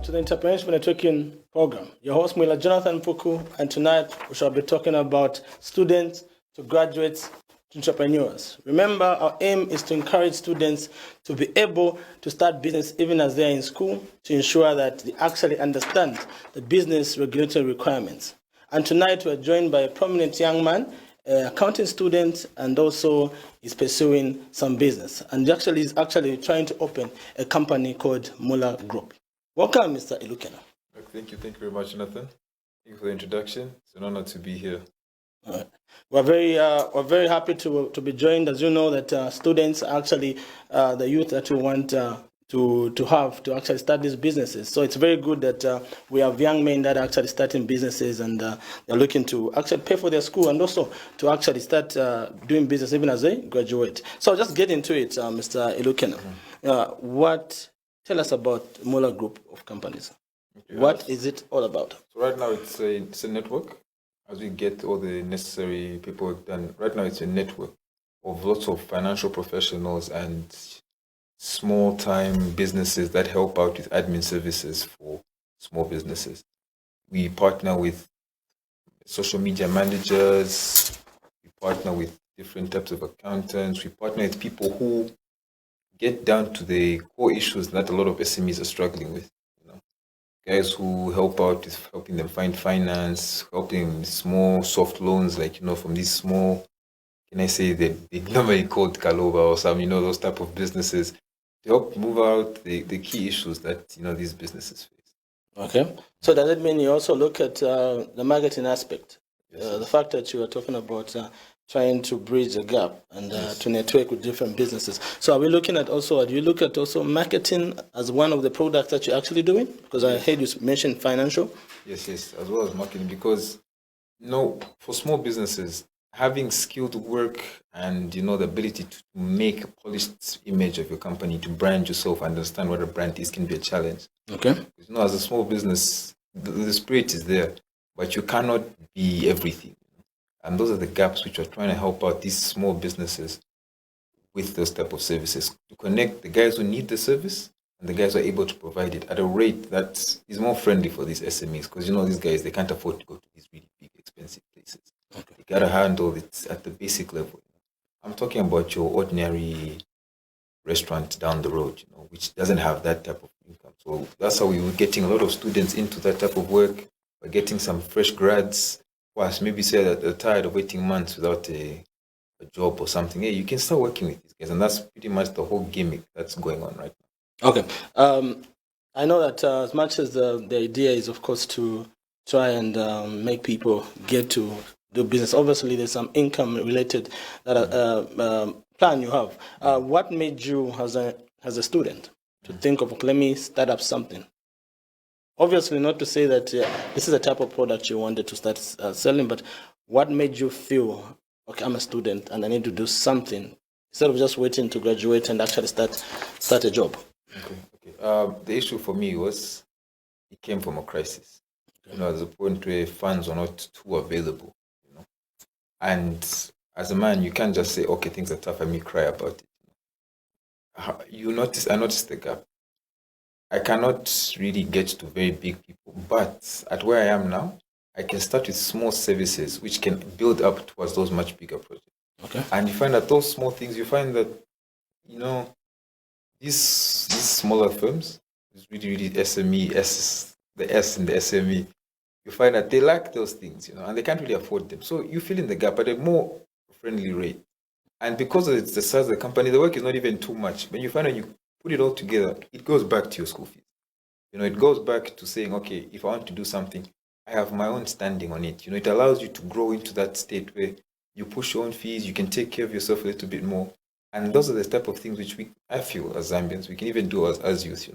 to the Entrepreneurship Networking Program. Your host, Mwila Jonathan Puku, and tonight we shall be talking about students to graduates to entrepreneurs. Remember, our aim is to encourage students to be able to start business even as they are in school, to ensure that they actually understand the business regulatory requirements. And tonight we're joined by a prominent young man, an accounting student, and also is pursuing some business. And actually is trying to open a company called Mula Group. Welcome, Mr. Ilukena. Thank you very much, Jonathan. Thank you for the introduction. It's an honor to be here. All right. We're very happy to be joined. As you know, that students are actually the youth that we want to have to actually start these businesses. So it's very good that we have young men that are actually starting businesses and they're looking to actually pay for their school and also to actually start doing business even as they graduate. So I'll just get into it, Mr. Ilukena. Tell us about Mula Group of companies. Okay, what is it all about? So right now it's a network. As we get all the necessary paperwork done, right now it's a network of lots of financial professionals and small-time businesses that help out with admin services for small businesses. We partner with social media managers. We partner with different types of accountants. We partner with people who get down to the core issues that a lot of SMEs are struggling with. Guys who help out with helping them find finance, helping small soft loans, like, from these small, they normally called Kaloba or some, those type of businesses, to help move out the key issues that, these businesses face. Okay. So does it mean you also look at the marketing aspect? Yes. The fact that you are talking about trying to bridge the gap and to network with different businesses. So are we looking at do you look at also marketing as one of the products that you're actually doing? Because I heard you mention financial. Yes, as well as marketing, because, for small businesses, having skilled work and, the ability to make a polished image of your company, to brand yourself, understand what a brand is, can be a challenge. Okay. Because, as a small business, the spirit is there, but you cannot be everything. And those are the gaps which are trying to help out these small businesses with those type of services, to connect the guys who need the service and the guys who are able to provide it at a rate that is more friendly for these SMEs. Because, these guys, they can't afford to go to these really big, expensive places. Okay. They got to handle it at the basic level. I'm talking about your ordinary restaurant down the road, which doesn't have that type of income. So that's how we were getting a lot of students into that type of work. We're getting some fresh grads who maybe say that they're tired of waiting months without a job or something. Hey, you can start working with these guys. And that's pretty much the whole gimmick that's going on right now. Okay. I know that as much as the idea is, of course, to try and make people get to do business, obviously there's some income related plan you have. What made you, as a student, to think of, let me start up something? Obviously, not to say that this is the type of product you wanted to start selling, but what made you feel, okay, I'm a student and I need to do something instead of just waiting to graduate and actually start a job? Okay. The issue for me was it came from a crisis. Okay. At the point where funds were not too available. And as a man, you can't just say, okay, things are tough, and me cry about it. I noticed the gap. I cannot really get to very big people, but at where I am now, I can start with small services which can build up towards those much bigger projects. Okay. And you find that those small things, you find that, these smaller firms, it's really SME, the S in the SME, you find that they lack those things, and they can't really afford them. So you fill in the gap at a more friendly rate. And because of the size of the company, the work is not even too much. When you find that you put it all together, it goes back to your school fees. It goes back to saying, okay, if I want to do something, I have my own standing on it. It allows you to grow into that state where you push your own fees, you can take care of yourself a little bit more. And those are the type of things which I feel as Zambians, we can even do as youth,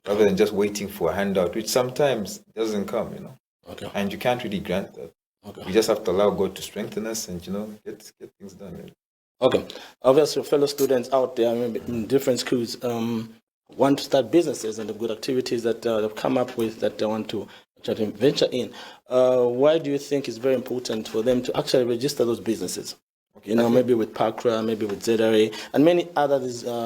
rather than just waiting for a handout, which sometimes doesn't come, Okay. And you can't really grant that. Okay. We just have to allow God to strengthen us and, get things done. Really. Okay. Obviously, fellow students out there, maybe in different schools, want to start businesses and the good activities that they've come up with that they want to venture in. Why do you think it's very important for them to actually register those businesses? Okay. Maybe with PACRA, maybe with ZRA, and many other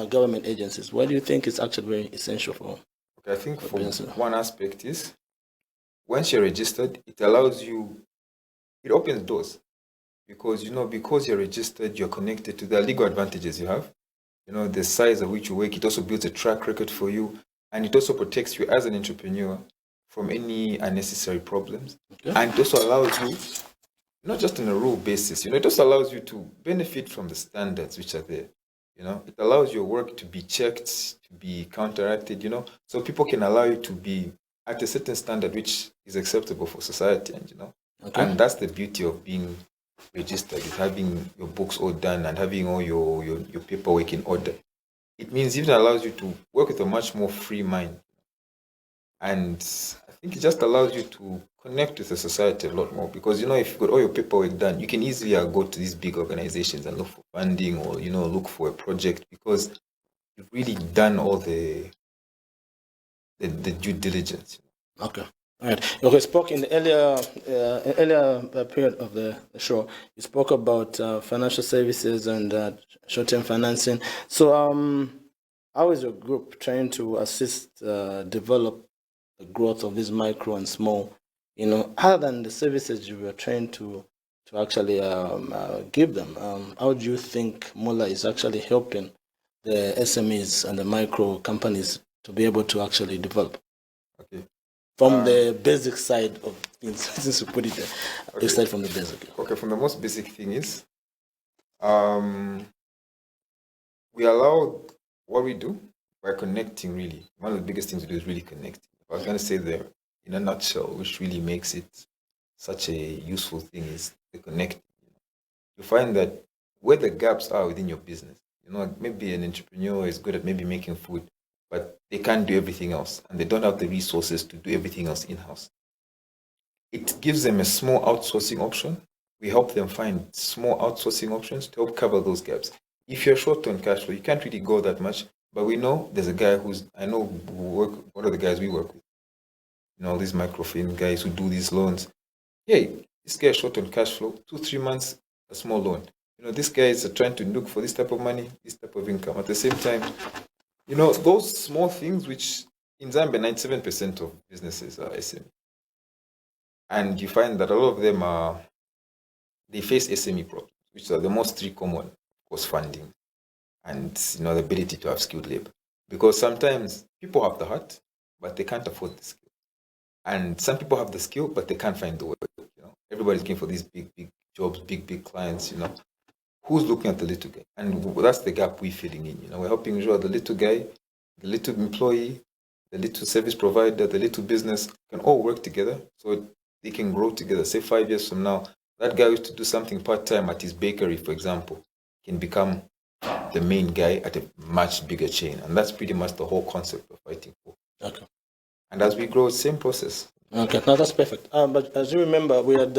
government agencies. Why do you think it's actually very essential for them? I think for one aspect is once you're registered, it allows you, it opens doors because, because you're registered, you're connected to the legal advantages you have. The size at which you work, it also builds a track record for you, and it also protects you as an entrepreneur from any unnecessary problems. Okay. And it also allows you, not just on a rule basis, it also allows you to benefit from the standards which are there. It allows your work to be checked, to be counteracted, so people can allow you to be at a certain standard which is acceptable for society, okay. And that's the beauty of being registered, is having your books all done and having all your paperwork in order. It means it even allows you to work with a much more free mind. And I think it just allows you to connect with the society a lot more because, if you've got all your paperwork done, you can easily go to these big organizations and look for funding or, look for a project because you've really done all the due diligence. Okay. All right. You spoke in the earlier period of the show. You spoke about financial services and short-term financing. So, how is your group trying to assist develop the growth of these micro and small? Other than the services you were trying to actually give them, how do you think Mola is actually helping the SMEs and the micro companies to be able to actually develop? Okay. From the basic side of things, since you put it there, okay. Start from the basic. Okay, from the most basic thing is, we allow what we do by connecting, really. One of the biggest things we do is really connect. I was going to say there, in a nutshell, which really makes it such a useful thing is the connect. You find that where the gaps are within your business, maybe an entrepreneur is good at maybe making food, but they can't do everything else, and they don't have the resources to do everything else in-house. It gives them a small outsourcing option. We help them find small outsourcing options to help cover those gaps. If you're short on cash flow, you can't really go that much, but we know there's a guy one of the guys we work with, these microfinance guys who do these loans. Hey, this guy is short on cash flow, 2-3 months, a small loan. This guy is trying to look for this type of money, this type of income. At the same time, those small things, which in Zambia, 97% of businesses are SME. And you find that a lot of them they face SME problems, which are the most three common, of course, funding and, the ability to have skilled labor. Because sometimes people have the heart, but they can't afford the skill. And some people have the skill, but they can't find the work. Everybody's looking for these big jobs, big clients, Who's looking at the little guy? And that's the gap we're filling in. We're helping ensure the little guy, the little employee, the little service provider, the little business can all work together so they can grow together. Say 5 years from now, that guy used to do something part-time at his bakery, for example, can become the main guy at a much bigger chain. And that's pretty much the whole concept we're fighting for. Okay. And as we grow, same process. Okay, now that's perfect. But as you remember, we had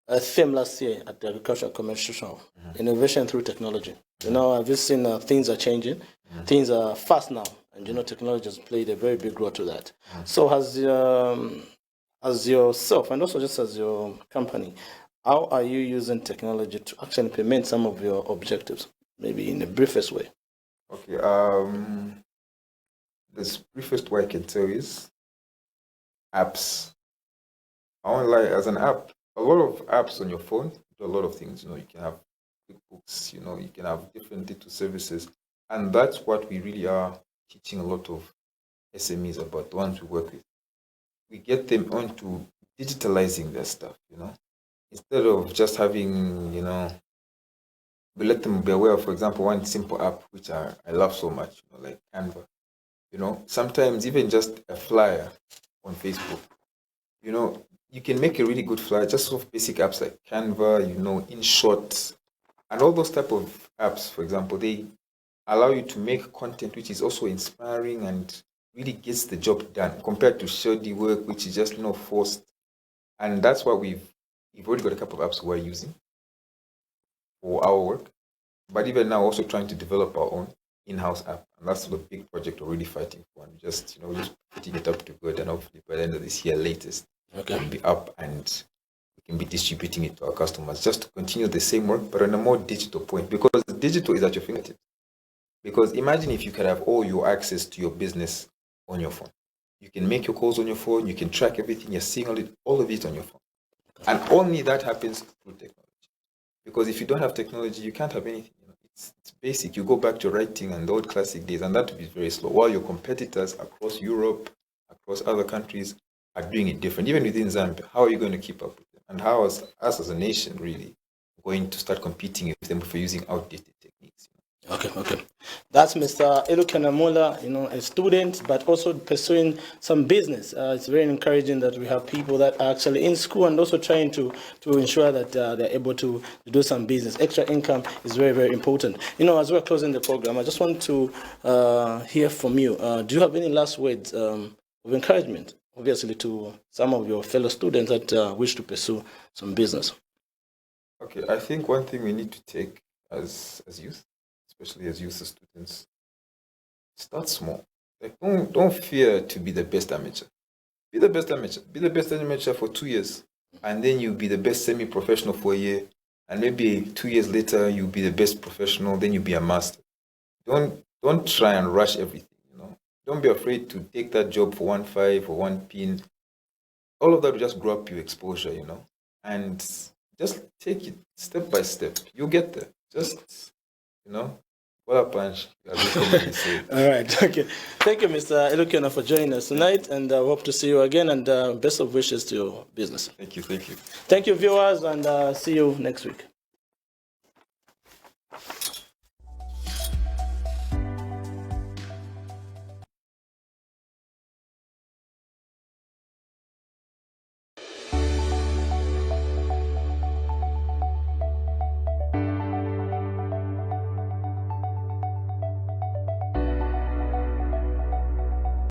a theme last year at the Agricultural Commercial Show, innovation through technology. I've just seen things are changing. Things are fast now, and technology has played a very big role to that. So as yourself, and also just as your company, how are you using technology to actually implement some of your objectives, maybe in the briefest way? Okay, the briefest way I can tell is apps. I won't lie, as an app, a lot of apps on your phone do a lot of things. You can have QuickBooks, you can have different digital services. And that's what we really are teaching a lot of SMEs about, the ones we work with. We get them onto digitalizing their stuff, Instead of just having, we let them be aware of, for example, one simple app, which I love so much, like Canva. Sometimes even just a flyer on Facebook, you can make a really good flyer just off basic apps like Canva, InShot, and all those type of apps, for example, they allow you to make content which is also inspiring and really gets the job done compared to shoddy work, which is just, forced. And that's why we've already got a couple of apps we're using for our work. But even now, also trying to develop our own in-house app. And that's the big project we're really fighting for. And just putting it up to good. And hopefully by the end of this year, latest, it'll be up and we can be distributing it to our customers just to continue the same work, but on a more digital point. Because digital is at your fingertips. Because imagine if you could have all your access to your business on your phone. You can make your calls on your phone. You can track everything. You're seeing all of it on your phone. And only that happens through technology. Because if you don't have technology, you can't have anything. It's basic. You go back to writing and the old classic days, and that will be very slow. While your competitors across Europe, across other countries, are doing it different. Even within Zambia, how are you going to keep up with them? And how is us as a nation really going to start competing with them for using outdated techniques? Okay. That's Mr. Elukanamula, a student, but also pursuing some business. It's very encouraging that we have people that are actually in school and also trying to ensure that they're able to do some business. Extra income is very, very important. As we're closing the program, I just want to hear from you. Do you have any last words of encouragement, obviously, to some of your fellow students that wish to pursue some business? Okay, I think one thing we need to take as youth, especially as youth students, start small. Like don't fear to be the best amateur. Be the best amateur. Be the best amateur for 2 years, and then you'll be the best semi-professional for a year, and maybe 2 years later you'll be the best professional. Then you'll be a master. Don't try and rush everything. Don't be afraid to take that job for 1.5 or 1 pin. All of that will just grow up your exposure. And just take it step by step. You'll get there. Just what a punch. All right. Okay. Thank you, Mr. Elukena, for joining us tonight, and I hope to see you again. And best of wishes to your business. Thank you. Thank you, viewers, and see you next week.